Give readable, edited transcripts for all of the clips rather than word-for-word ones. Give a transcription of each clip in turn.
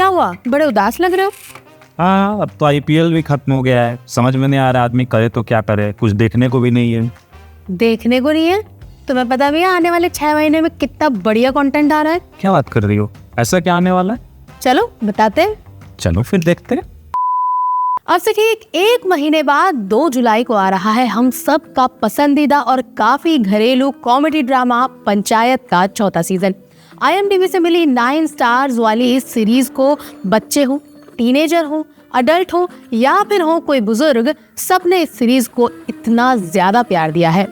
क्या हुआ, बड़े उदास लग रहे हो? हाँ, अब तो IPL भी खत्म हो गया है। समझ में नहीं आ रहा आदमी करे तो क्या करे, कुछ देखने को भी नहीं है। देखने को नहीं है? तुम्हें पता भी है आने वाले 6 महीने में कितना बढ़िया कंटेंट आ रहा है? क्या बात कर रही हो, ऐसा क्या आने वाला है? चलो बताते हैं। चलो फिर देखते हैं। अब से ठीक 1 महीने बाद 2 जुलाई को आ रहा है हम सब का पसंदीदा और काफी घरेलू कॉमेडी ड्रामा पंचायत का 4था सीजन। IMDb से मिली 9 स्टार्स वाली इस सीरीज को बच्चे हो, टीनेजर हो, अडल्ट हो या फिर हो कोई बुजुर्ग, सबने इस सीरीज को इतना ज्यादा प्यार दिया है।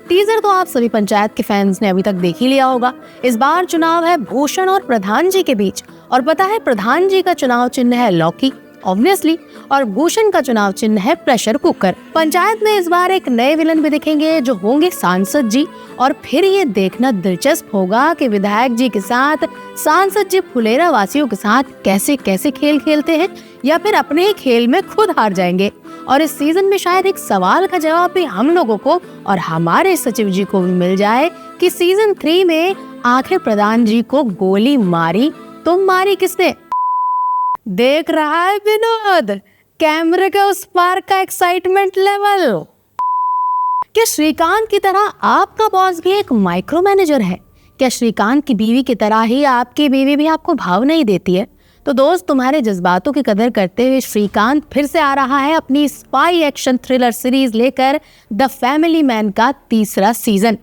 टीजर तो आप सभी पंचायत के फैंस ने अभी तक देख ही लिया होगा। इस बार चुनाव है भूषण और प्रधान जी के बीच, और पता है प्रधान जी का चुनाव चिन्ह है लौकी ऑब्वियसली, और भूषण का चुनाव चिन्ह है प्रेशर कुकर। पंचायत में इस बार एक नए विलन भी दिखेंगे जो होंगे सांसद जी, और फिर ये देखना दिलचस्प होगा कि विधायक जी के साथ सांसद जी फुलेरा वासियों के साथ कैसे कैसे खेल खेलते हैं या फिर अपने ही खेल में खुद हार जाएंगे। और इस सीजन में शायद एक सवाल का जवाब भी हम लोगों को और हमारे सचिव जी को भी मिल जाए कि सीजन 3 में आखिर प्रधान जी को गोली मारी तो मारी किसने? देख रहा है विनोद कैमरे के उस पार का एक्साइटमेंट लेवल? क्या श्रीकांत की तरह आपका बॉस भी एक माइक्रो मैनेजर है? क्या श्रीकांत की बीवी की तरह ही आपकी बीवी भी आपको भाव नहीं देती है? तो दोस्त, तुम्हारे जज्बातों की कदर करते हुए श्रीकांत फिर से आ रहा है अपनी स्पाई एक्शन थ्रिलर सीरीज लेकर द फैमिली मैन का 3रा सीजन,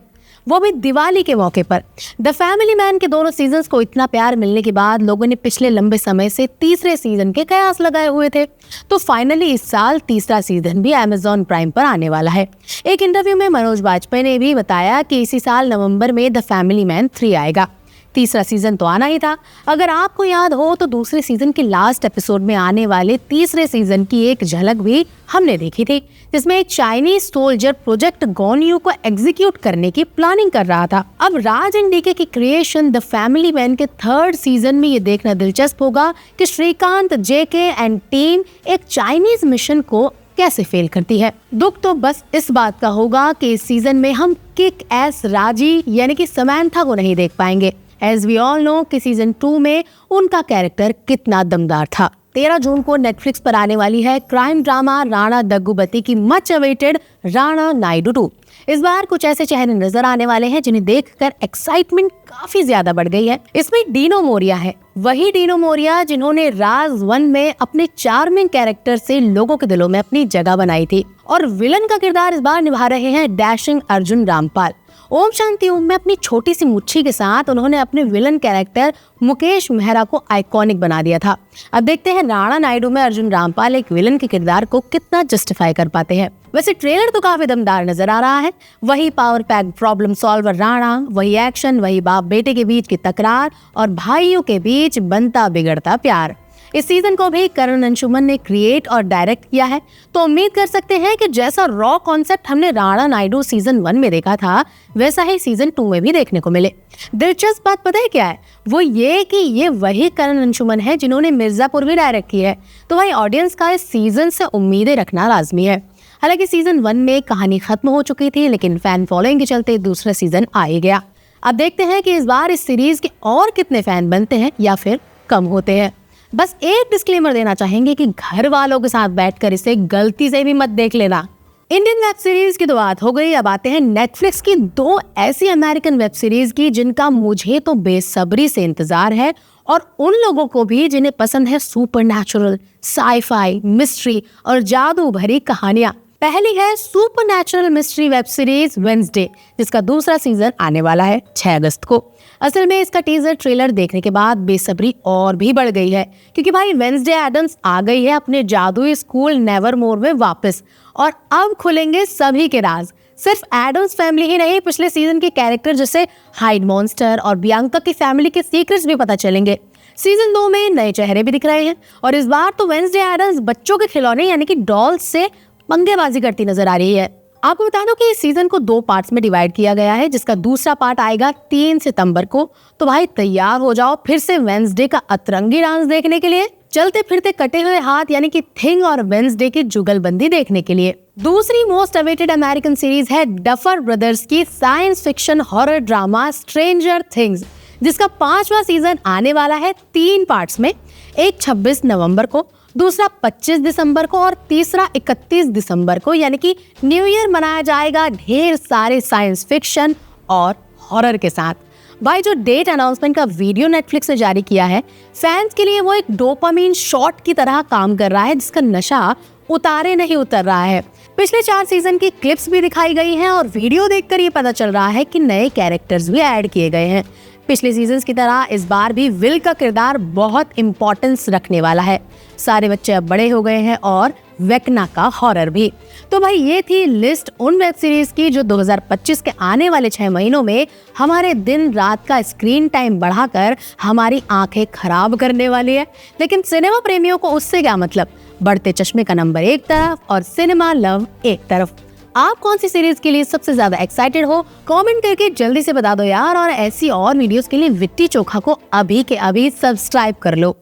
वो भी दिवाली के मौके पर। द फैमिली मैन के दोनों सीजन्स को इतना प्यार मिलने के बाद लोगों ने पिछले लंबे समय से 3रे सीजन के कयास लगाए हुए थे, तो फाइनली इस साल 3रा सीजन भी Amazon प्राइम पर आने वाला है। एक इंटरव्यू में मनोज बाजपेयी ने भी बताया कि इसी साल नवंबर में द फैमिली मैन 3 आएगा। 3रा सीजन तो आना ही था। अगर आपको याद हो तो दूसरे सीजन के लास्ट एपिसोड में आने वाले 3रे सीजन की एक झलक भी हमने देखी थी, जिसमें एक चाइनीज सोल्जर प्रोजेक्ट गॉनयू को एग्जीक्यूट करने की प्लानिंग कर रहा था। अब राज एंड डीके की क्रिएशन द फैमिली मैन के 3rd सीजन में ये देखना दिलचस्प होगा कि श्रीकांत, जेके एंड टीम एक चाइनीज मिशन को कैसे फेल करती है। दुख तो बस इस बात का होगा कि इस सीजन में हम किक एस राजी यानी कि समंथा को नहीं देख पाएंगे। As we all know कि सीजन 2 में उनका कैरेक्टर कितना दमदार था। 13 जून को नेटफ्लिक्स पर आने वाली है क्राइम ड्रामा राणा दग्गुबती की मच अवेटेड राणा नायडू 2। इस बार कुछ ऐसे चेहरे नजर आने वाले हैं जिन्हें देखकर एक्साइटमेंट काफी ज्यादा बढ़ गई है। इसमें डीनो मोरिया है, वही डीनो मोरिया जिन्होंने राज 1 में अपने चार्मिंग कैरेक्टर से लोगों के दिलों में अपनी जगह बनाई थी। और विलन का किरदार इस बार निभा रहे हैं डैशिंग अर्जुन रामपाल। ओम शांति ओम में अपनी छोटी सी मुच्छी के साथ उन्होंने अपने विलन कैरेक्टर मुकेश मेहरा को आइकॉनिक बना दिया था। अब देखते हैं राणा नायडू में अर्जुन रामपाल एक विलन के किरदार को कितना जस्टिफाई कर पाते हैं। वैसे ट्रेलर तो काफी दमदार नजर आ रहा है। वही power pack problem solver Rana, वही एक्शन, वही बाप बेटे के बीच की तकरार और भाइयों के बीच बनता बिगड़ता प्यार। इस सीजन को भी करण अंशुमन ने क्रिएट और डायरेक्ट किया है, तो उम्मीद कर सकते हैं कि जैसा रॉ कॉन्सेप्ट हमने राणा नायडू सीजन 1 में देखा था वैसा ही सीजन 2 में भी देखने को मिले। दिलचस्प बात पता है क्या है? वो ये कि ये वही करण अंशुमन है जिन्होंने मिर्जापुर भी डायरेक्ट की है, तो भाई ऑडियंस का इस सीजन से उम्मीदें रखना लाजमी है। हालांकि सीजन 1 में कहानी खत्म हो चुकी थी, लेकिन फैन फॉलोइंग के चलते दूसरा सीजन आ ही गया। अब देखते हैं कि इस बार इस सीरीज के और कितने फैन बनते हैं या फिर कम होते हैं। बस एक डिस्क्लेमर देना चाहेंगे कि घर वालों के साथ बैठकर इसे गलती से भी मत देख लेना। इंडियन वेब सीरीज की तो बात हो गई, अब आते हैं नेटफ्लिक्स की 2 ऐसी अमेरिकन वेब सीरीज की जिनका मुझे तो बेसब्री से इंतजार है, और उन लोगों को भी जिन्हें पसंद है सुपरनैचुरल, साई-फाई, मिस्ट्री और जादू भरी कहानियां। पहली है supernatural mystery web series Wednesday, जिसका दूसरा सीजन आने वाला है 6 अगस्त को। असल में इसका टीजर ट्रेलर देखने के बाद बेसब्री और भी बढ़ गई है, क्योंकि भाई वेंसडे एडम्स आ गई है अपने जादुई स्कूल नेवरमोर में वापस, और अब खुलेंगे सभी के राज। सिर्फ एडम्स फैमिली ही नहीं, पिछले सीजन के कैरेक्टर जैसे हाइड मॉन्स्टर और बियांका की फैमिली के सीक्रेट्स भी पता चलेंगे। सीजन 2 में नए चेहरे भी दिख रहे हैं, और इस बार तो वेंसडे एडम्स बच्चों के खिलौने यानी कि डॉल्स से पंगेबाजी करती नजर आ रही है। आपको बता दो कि इस सीजन को 2 पार्ट्स में डिवाइड किया गया है, जिसका दूसरा पार्ट आएगा 3 सितंबर को। तो भाई तैयार हो जाओ फिर से वेंसडे का अतरंगी डांस देखने के लिए, चलते फिरते कटे हुए हाथ यानी कि थिंग और वेंसडे की जुगलबंदी देखने के लिए। दूसरी मोस्ट अवेटेड अमेरिकन सीरीज है डफर ब्रदर्स की science fiction horror drama stranger things, जिसका 5वां सीजन आने वाला है 3 पार्ट्स में, एक 26 नवंबर को, दूसरा 25 दिसंबर को और तीसरा 31 दिसंबर को, यानी कि न्यू ईयर मनाया जाएगा ढेर सारे साइंस फिक्शन और हॉरर के साथ। भाई जो डेट अनाउंसमेंट का वीडियो नेटफ्लिक्स ने जारी किया है, फैंस के लिए वो एक डोपामिन शॉट की तरह काम कर रहा है जिसका नशा उतारे नहीं उतर रहा है। पिछले 4 सीजन की क्लिप्स भी दिखाई गई हैं और वीडियो देखकर ये पता चल रहा है कि नए कैरेक्टर्स भी ऐड किए गए हैं। पिछले सीजन्स की तरह इस बार भी विल का किरदार बहुत इंपॉर्टेंस रखने वाला है। सारे बच्चे अब बड़े हो गए हैं और वेकना का हॉरर भी। तो भाई ये थी लिस्ट उन वेब सीरीज की जो 2025 के आने वाले 6 महीनों में हमारे दिन रात का स्क्रीन टाइम बढ़ाकर हमारी आंखें खराब करने वाली है। लेकिन सिनेमा प्रेमियों को उससे क्या मतलब, बढ़ते चश्मे का नंबर एक तरफ और सिनेमा लव एक तरफ। आप कौन सी सीरीज के लिए सबसे ज्यादा एक्साइटेड हो, कमेंट करके जल्दी से बता दो यार। और ऐसी और वीडियोस के लिए विट्टी चोखा को अभी के अभी सब्सक्राइब कर लो।